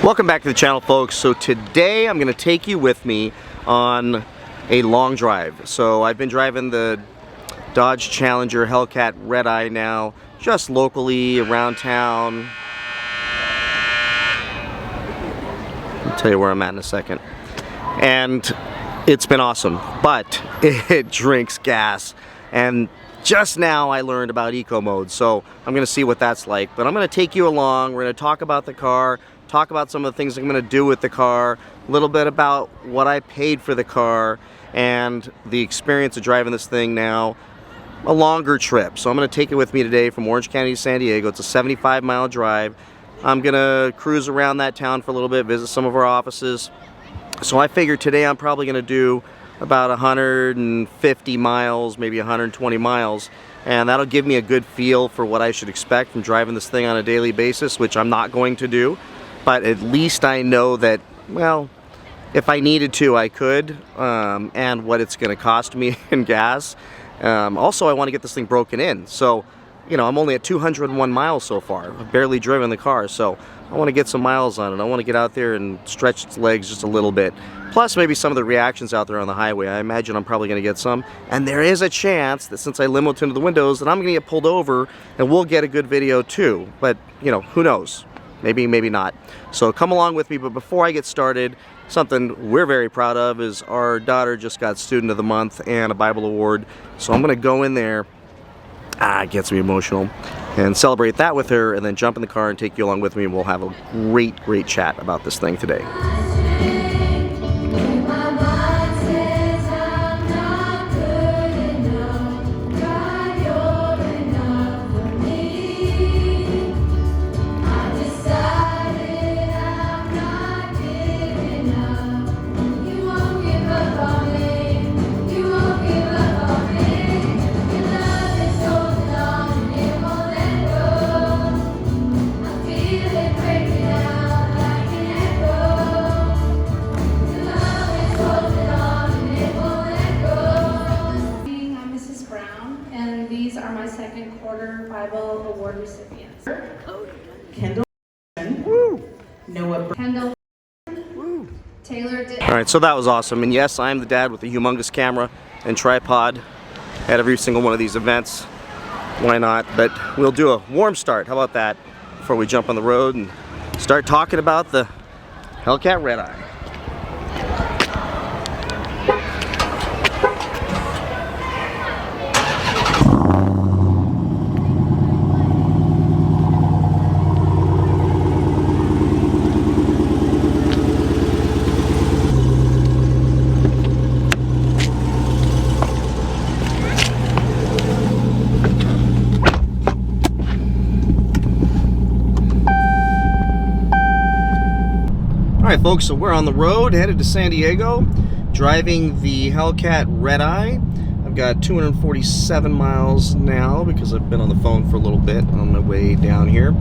Welcome back to the channel, folks. So today I'm going to take you with me on a long drive. So I've been driving the Dodge Challenger Hellcat Redeye now, just locally around town. I'll tell you where I'm at in a second. And it's been awesome, but it drinks gas. And just now I learned about eco mode, so I'm going to see what that's like. But I'm going to take you along. We're going to talk about the car, talk about some of the things I'm going to do with the car, a little bit about what I paid for the car, and the experience of driving this thing now. A longer trip. So I'm going to take it with me today from Orange County to San Diego. It's a 75-mile drive. I'm going to cruise around that town for a little bit, visit some of our offices. So I figured today I'm probably going to do about 150 miles, maybe 120 miles, and that'll give me a good feel for what I should expect from driving this thing on a daily basis, which I'm not going to do, but at least I know that, well, if I needed to, I could, and what it's going to cost me in gas. Also, I want to get this thing broken in, so, you know, I'm only at 201 miles so far. I've barely driven the car, so I want to get some miles on it. I want to get out there and stretch its legs just a little bit. Plus, maybe some of the reactions out there on the highway. I imagine I'm probably going to get some. And there is a chance that since I limo tinted the windows, that I'm going to get pulled over and we'll get a good video too. But, you know, who knows? Maybe, maybe not. So come along with me. But before I get started, something we're very proud of is our daughter just got Student of the Month and a Bible Award. So I'm going to go in there. It gets me emotional. And celebrate that with her, and then jump in the car and take you along with me, and we'll have a great chat about this thing today. Bible Award recipients. Kendall. Noah. Kendall. Taylor. Alright, so that was awesome. And yes, I am the dad with a humongous camera and tripod at every single one of these events. Why not? But we'll do a warm start. How about that? Before we jump on the road and start talking about the Hellcat Redeye. Alright folks, so we're on the road, headed to San Diego, driving the Hellcat Redeye. I've got 247 miles now because I've been on the phone for a little bit on my way down here.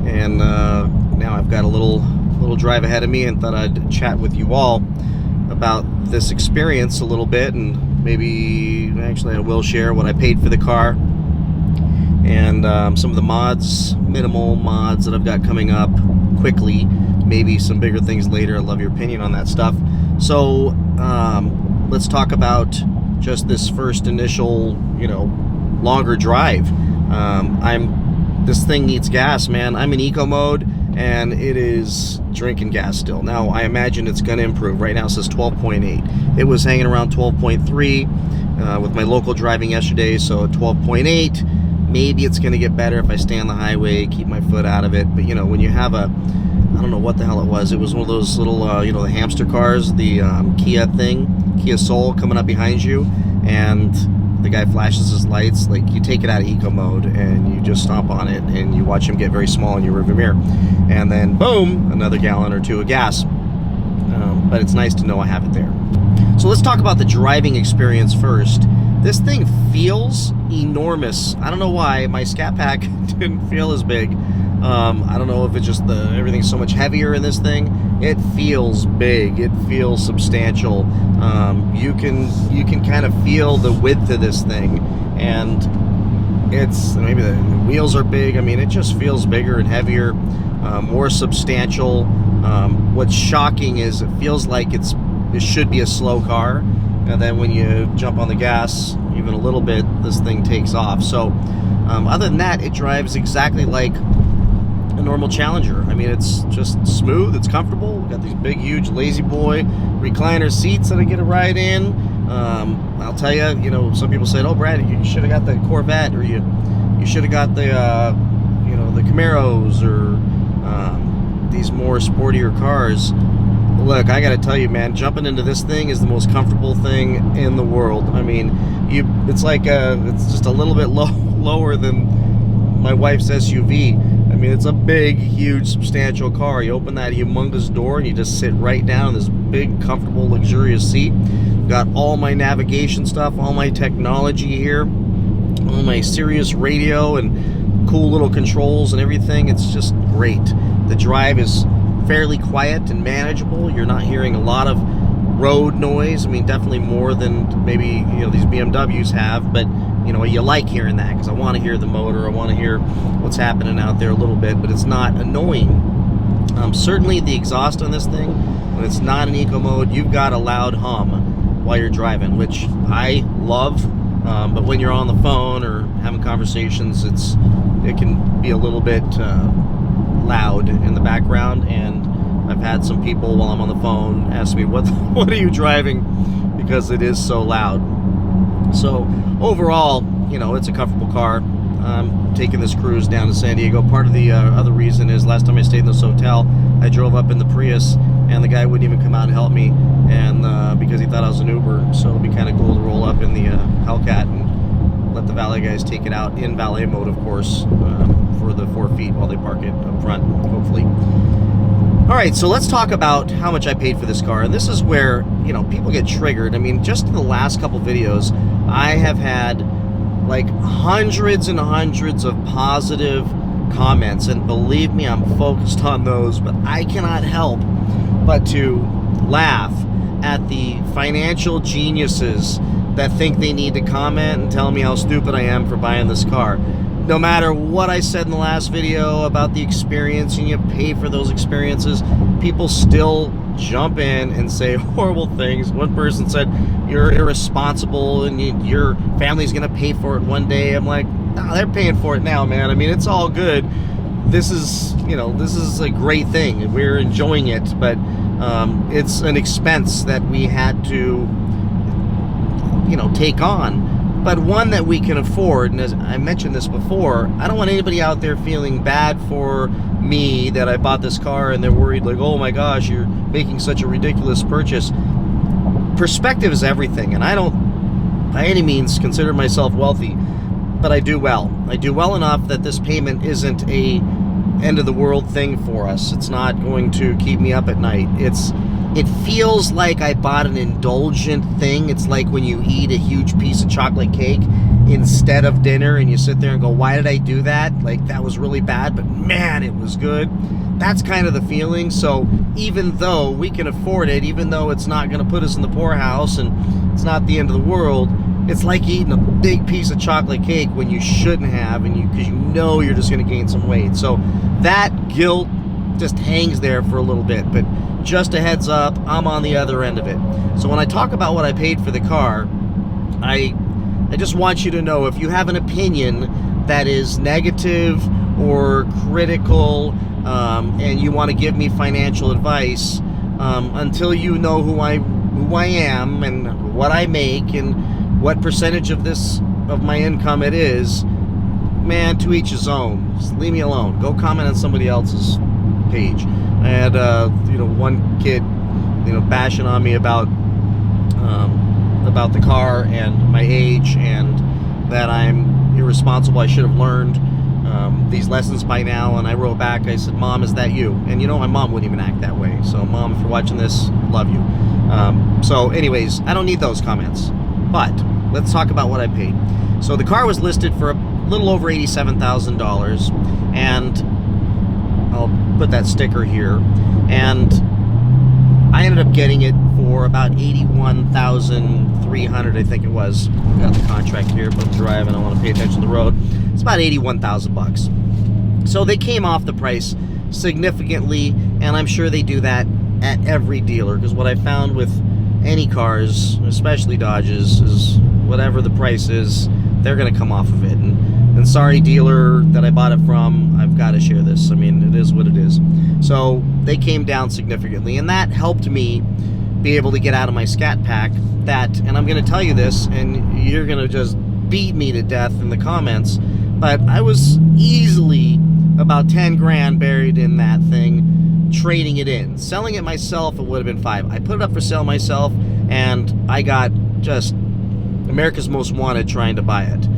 And now I've got a little drive ahead of me, and thought I'd chat with you all about this experience a little bit, and maybe, actually I will share what I paid for the car, and some of the mods, minimal mods that I've got coming up quickly. Maybe some bigger things later. I'd love your opinion on that stuff. So let's talk about just this first initial, you know, longer drive. This thing needs gas, man. I'm in eco mode, and it is drinking gas still. Now I imagine it's going to improve. Right now it says 12.8. It was hanging around 12.3 with my local driving yesterday, so 12.8. Maybe it's going to get better if I stay on the highway, keep my foot out of it. But you know, when you have a, I don't know what the hell it was. It was one of those little, you know, the hamster cars, the Kia thing, Kia Soul coming up behind you, and the guy flashes his lights. Like, you take it out of eco mode and you just stomp on it, and you watch him get very small in your rearview mirror, and then boom, another gallon or two of gas. But it's nice to know I have it there. So let's talk about the driving experience first. This thing feels enormous. I don't know why my Scat Pack didn't feel as big. I don't know if it's just everything's so much heavier in this thing. It feels big. It feels substantial. You can kind of feel the width of this thing, and it's, maybe the wheels are big. I mean, it just feels bigger and heavier, more substantial. What's shocking is it feels like it should be a slow car, and then when you jump on the gas even a little bit, this thing takes off. So other than that, it drives exactly like a normal Challenger. I mean, it's just smooth, it's comfortable. We've got these big, huge Lazy Boy recliner seats that I get a ride in. I'll tell you, you know, some people said, "Oh, Brad, you should have got the Corvette, or you should have got the, you know, the Camaros, or these more sportier cars." Look, I gotta tell you, man, jumping into this thing is the most comfortable thing in the world. I mean, it's like it's just a little bit lower than my wife's SUV. I mean, it's a big, huge, substantial car. You open that humongous door and you just sit right down in this big, comfortable, luxurious seat. Got all my navigation stuff, all my technology here, all my Sirius radio and cool little controls and everything. It's just great. The drive is fairly quiet and manageable. You're not hearing a lot of road noise. I mean, definitely more than maybe, you know, these BMWs have, but you know, you like hearing that because I want to hear the motor. I want to hear what's happening out there a little bit, but it's not annoying. Certainly the exhaust on this thing, when it's not in eco mode, you've got a loud hum while you're driving, which I love. But when you're on the phone or having conversations, it can be a little bit loud in the background, and I've had some people while I'm on the phone ask me, what are you driving, because it is so loud. So overall, you know, it's a comfortable car. I'm taking this cruise down to San Diego. Part of the other reason is last time I stayed in this hotel, I drove up in the Prius and the guy wouldn't even come out and help me, and because he thought I was an Uber. So it'd be kind of cool to roll up in the Hellcat and let the valet guys take it out in valet mode, of course, for the 4 feet while they park it up front, hopefully. All right, so let's talk about how much I paid for this car. And this is where, you know, people get triggered. I mean, just in the last couple videos, I have had like hundreds and hundreds of positive comments, and believe me, I'm focused on those, but I cannot help but to laugh at the financial geniuses that think they need to comment and tell me how stupid I am for buying this car. No matter what I said in the last video about the experience and you pay for those experiences, people still jump in and say horrible things. One person said, "You're irresponsible and your family's gonna pay for it one day." I'm like, nah, they're paying for it now, man. I mean, it's all good. This is, you know, this is a great thing. We're enjoying it, but it's an expense that we had to, you know, take on. But one that we can afford, and as I mentioned this before, I don't want anybody out there feeling bad for me that I bought this car and they're worried like, "Oh my gosh, you're making such a ridiculous purchase." Perspective is everything, and I don't by any means consider myself wealthy, but I do well. I do well enough that this payment isn't a end of the world thing for us. It's not going to keep me up at night. It feels like I bought an indulgent thing. It's like when you eat a huge piece of chocolate cake instead of dinner and you sit there and go, "Why did I do that? Like, that was really bad, but man, it was good." That's kind of the feeling. So even though we can afford it, even though it's not going to put us in the poorhouse and it's not the end of the world, it's like eating a big piece of chocolate cake when you shouldn't have, and because you know you're just going to gain some weight. So that guilt just hangs there for a little bit, but just a heads up, I'm on the other end of it. So when I talk about what I paid for the car, I just want you to know, if you have an opinion that is negative or critical, and you want to give me financial advice, until you know who I am and what I make and what percentage of my income it is, man, to each his own. Just leave me alone. Go comment on somebody else's page. I had you know, one kid, you know, bashing on me about the car and my age and that I'm irresponsible. I should have learned these lessons by now. And I wrote back, I said, "Mom, is that you?" And you know, my mom wouldn't even act that way. So Mom, if you're watching this, love you. So anyways, I don't need those comments, but let's talk about what I paid. So the car was listed for a little over $87,000, and I'll put that sticker here, and I ended up getting it for about $81,300, I think it was. I've got the contract here, but I'm driving, I want to pay attention to the road. It's about $81,000 bucks. So they came off the price significantly, and I'm sure they do that at every dealer, because what I found with any cars, especially Dodges, is whatever the price is, they're going to come off of it. And sorry, dealer that I bought it from, I've got to share this. I mean, it is what it is. So they came down significantly, and that helped me be able to get out of my Scat Pack. That, and I'm going to tell you this, and you're going to just beat me to death in the comments, but I was easily about 10 grand buried in that thing, trading it in. Selling it myself, it would have been 5. I put it up for sale myself, and I got just America's Most Wanted trying to buy it.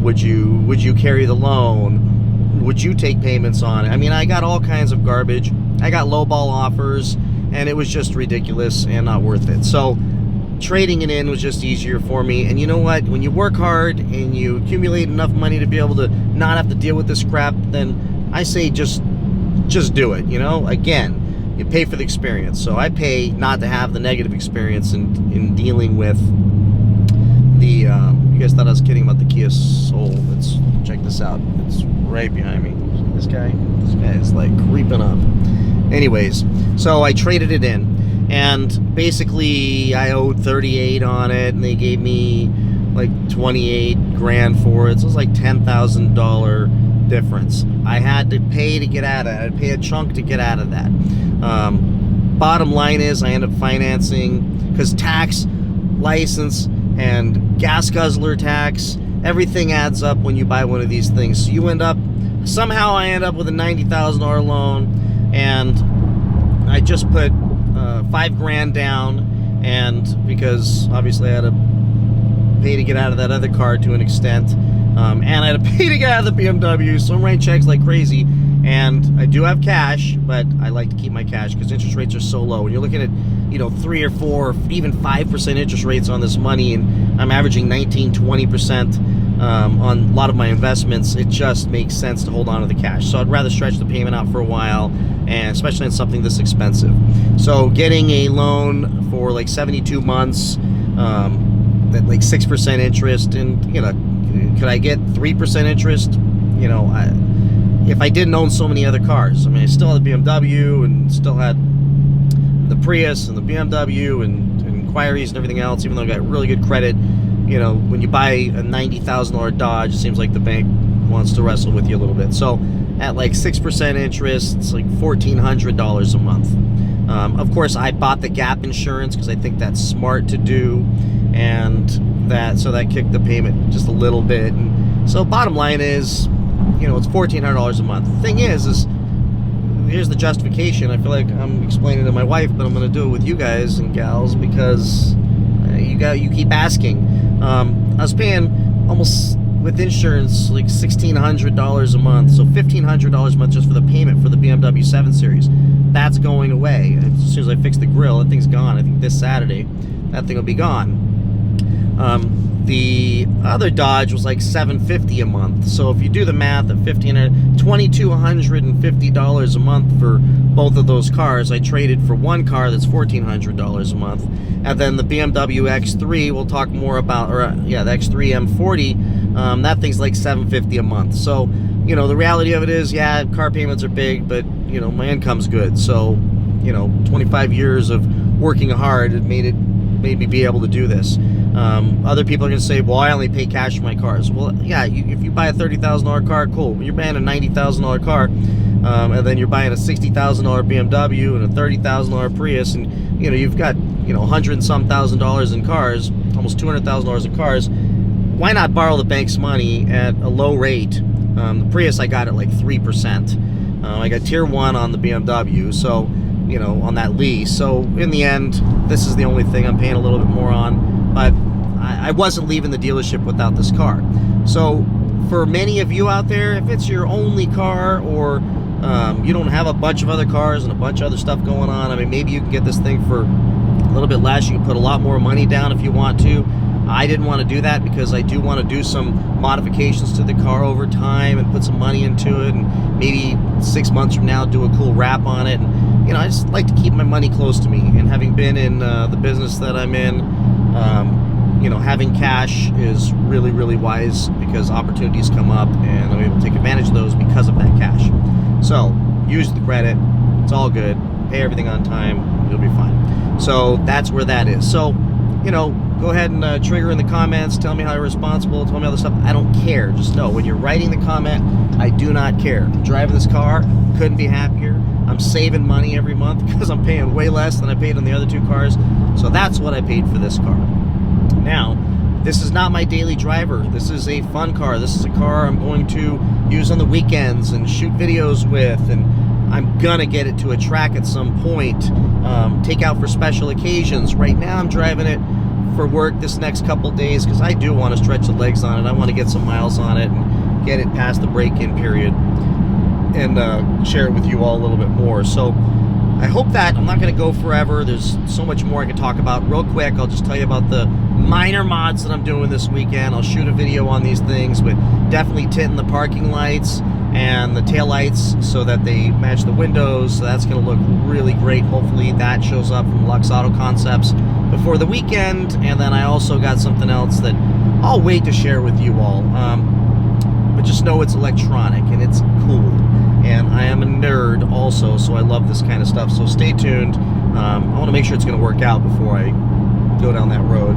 Would you carry the loan? Would you take payments on it? I mean, I got all kinds of garbage. I got lowball offers, and it was just ridiculous and not worth it. So trading it in was just easier for me. And you know what? When you work hard and you accumulate enough money to be able to not have to deal with this crap, then I say just do it. You know, again, you pay for the experience. So I pay not to have the negative experience in dealing with the you guys thought I was kidding about the Kia Soul. Let's check this out. It's right behind me. This guy is like creeping up. Anyways, so I traded it in, and basically I owed 38 on it, and they gave me like 28 grand for it. So it was like $10,000 difference I had to pay to get out of it. I had to pay a chunk to get out of that. Bottom line is I end up financing, because tax, license, and gas guzzler tax, everything adds up when you buy one of these things. So you end up, somehow I end up with a $90,000 loan, and I just put 5 grand down, and because obviously I had to pay to get out of that other car to an extent, and I had to pay to get out of the BMW, so I'm writing checks like crazy. And I do have cash, but I like to keep my cash because interest rates are so low. When you're looking at, you know, 3 or 4, or even 5% interest rates on this money, and I'm averaging 19-20% on a lot of my investments, it just makes sense to hold on to the cash. So I'd rather stretch the payment out for a while, and especially on something this expensive. So getting a loan for like 72 months, at like 6% interest, and you know, could I get 3% interest? You know, if I didn't own so many other cars. I mean, I still had the BMW, and still had the Prius and the BMW and inquiries and everything else, even though I got really good credit. You know, when you buy a $90,000 Dodge, it seems like the bank wants to wrestle with you a little bit. So at like 6% interest, it's like $1,400 a month. Of course, I bought the gap insurance because I think that's smart to do, and so that kicked the payment just a little bit. And so bottom line is, you know, it's $1,400 a month. The thing is here's the justification. I feel like I'm explaining to my wife, but I'm going to do it with you guys and gals, because you keep asking. I was paying almost, with insurance, like $1,600 a month, so $1,500 a month just for the payment for the BMW 7 Series. That's going away as soon as I fix the grill. That thing's gone. I think this Saturday that thing will be gone. The other Dodge was like $750 a month. So if you do the math of $2,250 a month for both of those cars, I traded for one car that's $1,400 a month. And then the BMW X3, we'll talk more about, the X3 M40, that thing's like $750 a month. So, you know, the reality of it is, yeah, car payments are big, but, you know, my income's good. So, you know, 25 years of working hard, it made me be able to do this. Other people are going to say, well, I only pay cash for my cars. Well, yeah, if you buy a $30,000 car, cool. When you're buying a $90,000 car, and then you're buying a $60,000 BMW and a $30,000 Prius, and, you know, you've got, you know, $100 and some thousand in cars, almost $200,000 in cars, why not borrow the bank's money at a low rate? The Prius I got at like 3%. I got tier 1 on the BMW, so, you know, on that lease. So in the end, this is the only thing I'm paying a little bit more on, but I wasn't leaving the dealership without this car. So for many of you out there, if it's your only car, or you don't have a bunch of other cars and a bunch of other stuff going on, I mean, maybe you can get this thing for a little bit less. You can put a lot more money down if you want to. I didn't want to do that because I do want to do some modifications to the car over time and put some money into it, and maybe 6 months from now do a cool wrap on it. And, you know, I just like to keep my money close to me, and having been in the business that I'm in, you know, having cash is really, really wise, because opportunities come up and I'm able to take advantage of those because of that cash. So use the credit. It's all good. Pay everything on time. You'll be fine. So that's where that is. So, you know, go ahead and trigger in the comments. Tell me how you're responsible. Tell me all this stuff. I don't care. Just know when you're writing the comment, I do not care. I'm driving this car. Couldn't be happier. I'm saving money every month because I'm paying way less than I paid on the other two cars. So that's what I paid for this car. Now, this is not my daily driver. This is a fun car. This is a car I'm going to use on the weekends and shoot videos with, and I'm gonna get it to a track at some point, take out for special occasions. Right now I'm driving it for work this next couple days because I do want to stretch the legs on it. I want to get some miles on it and get it past the break-in period and share it with you all a little bit more. So I hope that I'm not going to go forever. There's so much more I can talk about. Real quick, I'll just tell you about the minor mods that I'm doing this weekend. I'll shoot a video on these things, but definitely tinting the parking lights and the tail lights so that they match the windows. So that's going to look really great. Hopefully that shows up from Lux Auto Concepts before the weekend. And then I also got something else that I'll wait to share with you all. But just know it's electronic and it's cool. And I am a nerd also, so I love this kind of stuff. So stay tuned. I want to make sure it's going to work out before I go down that road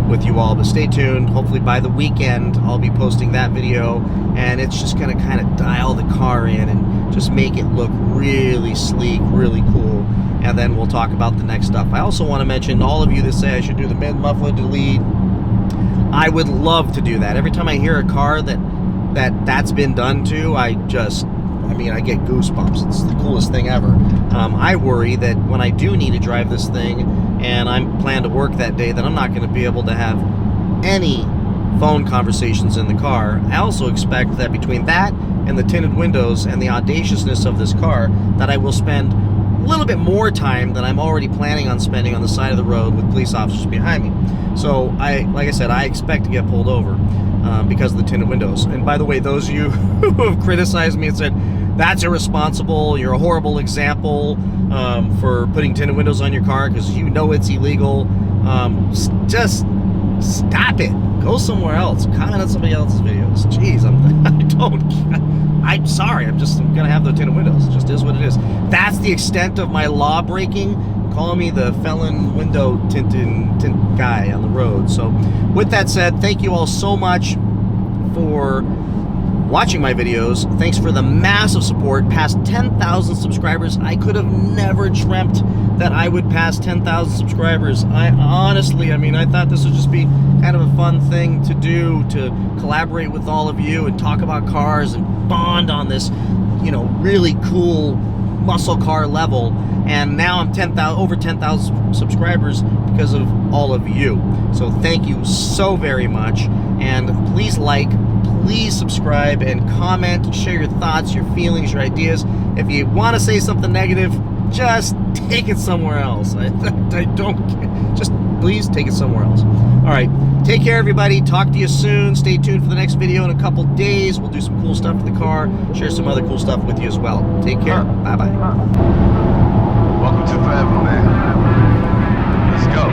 with you all. But stay tuned. Hopefully by the weekend, I'll be posting that video. And it's just going to kind of dial the car in and just make it look really sleek, really cool. And then we'll talk about the next stuff. I also want to mention all of you that say I should do the mid-muffler delete. I would love to do that. Every time I hear a car that's been done to, I get goosebumps. It's the coolest thing ever. I worry that when I do need to drive this thing and I'm planned to work that day, that I'm not going to be able to have any phone conversations in the car. I also expect that between that and the tinted windows and the audaciousness of this car, that I will spend a little bit more time than I'm already planning on spending on the side of the road with police officers behind me. So like I said, I expect to get pulled over because of the tinted windows. And by the way, those of you who have criticized me and said, that's irresponsible, you're a horrible example for putting tinted windows on your car because you know it's illegal, just stop it. Go somewhere else. Comment on somebody else's videos. Jeez, I'm sorry. I'm gonna have the tinted windows. It just is what it is. That's the extent of my law breaking. Call me the felon window tint guy on the road. So with that said, thank you all so much for watching my videos. Thanks for the massive support. Past 10,000 subscribers. I could have never dreamt that I would pass 10,000 subscribers. I honestly, I thought this would just be kind of a fun thing to do, to collaborate with all of you and talk about cars and bond on this, really cool muscle car level. And now I'm over 10,000 subscribers because of all of you. So thank you so very much. And please please subscribe and comment, share your thoughts, your feelings, your ideas. If you want to say something negative, just take it somewhere else. I don't care. Just please take it somewhere else. All right. Take care, everybody. Talk to you soon. Stay tuned for the next video in a couple days. We'll do some cool stuff with the car, share some other cool stuff with you as well. Take care. Bye-bye. Welcome to Forever, man. Let's go.